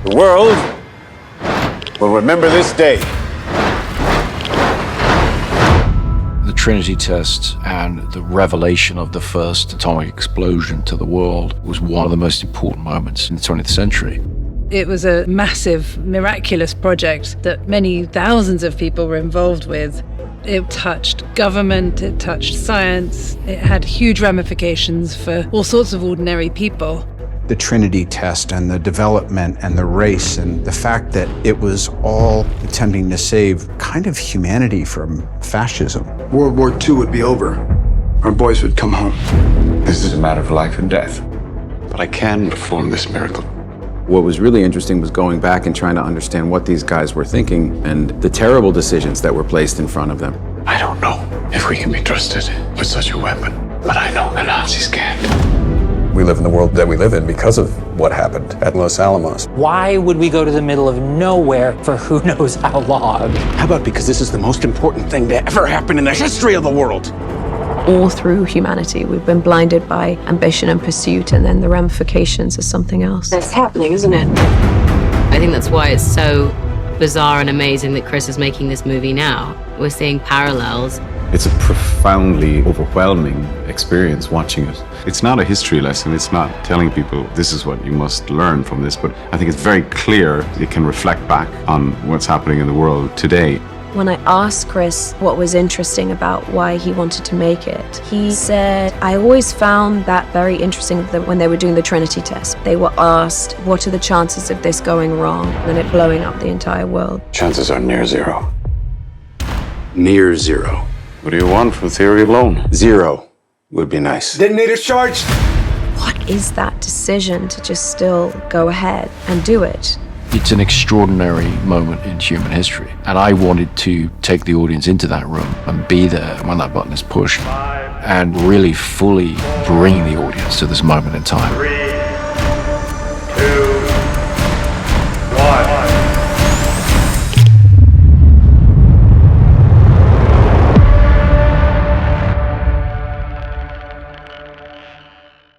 The world will remember this day. The Trinity Test and the revelation of the first atomic explosion to the world was one of the most important moments in the 20th century. It was a massive, miraculous project that many thousands of people were involved with. It touched government, it touched science, it had huge ramifications for all sorts of ordinary people. The Trinity Test and the development and the race and the fact that it was all attempting to save kind of humanity from fascism. World War II would be over. Our boys would come home. This is a matter of life and death. But I can perform this miracle. What was really interesting was going back and trying to understand what these guys were thinking and the terrible decisions that were placed in front of them. I don't know if we can be trusted with such a weapon, but I know the Nazis can't. We live in the world that we live in because of what happened at Los Alamos. Why would we go to the middle of nowhere for who knows how long? How about because this is the most important thing to ever happen in the history of the world? All through humanity, we've been blinded by ambition and pursuit, and then the ramifications are something else. It's happening, isn't it? I think that's why it's so bizarre and amazing that Chris is making this movie now. We're seeing parallels. It's a profoundly overwhelming experience watching it. It's not a history lesson. It's not telling people this is what you must learn from this, but I think it's very clear it can reflect back on what's happening in the world today. When I asked Chris what was interesting about why he wanted to make it, he said, I always found that very interesting that when they were doing the Trinity Test, they were asked, what are the chances of this going wrong and it blowing up the entire world? Chances are near zero. Near zero. What do you want for theory alone? Zero would be nice. Detonators charged. What is that decision to just still go ahead and do it? It's an extraordinary moment in human history. And I wanted to take the audience into that room and be there when that button is pushed and really fully bring the audience to this moment in time.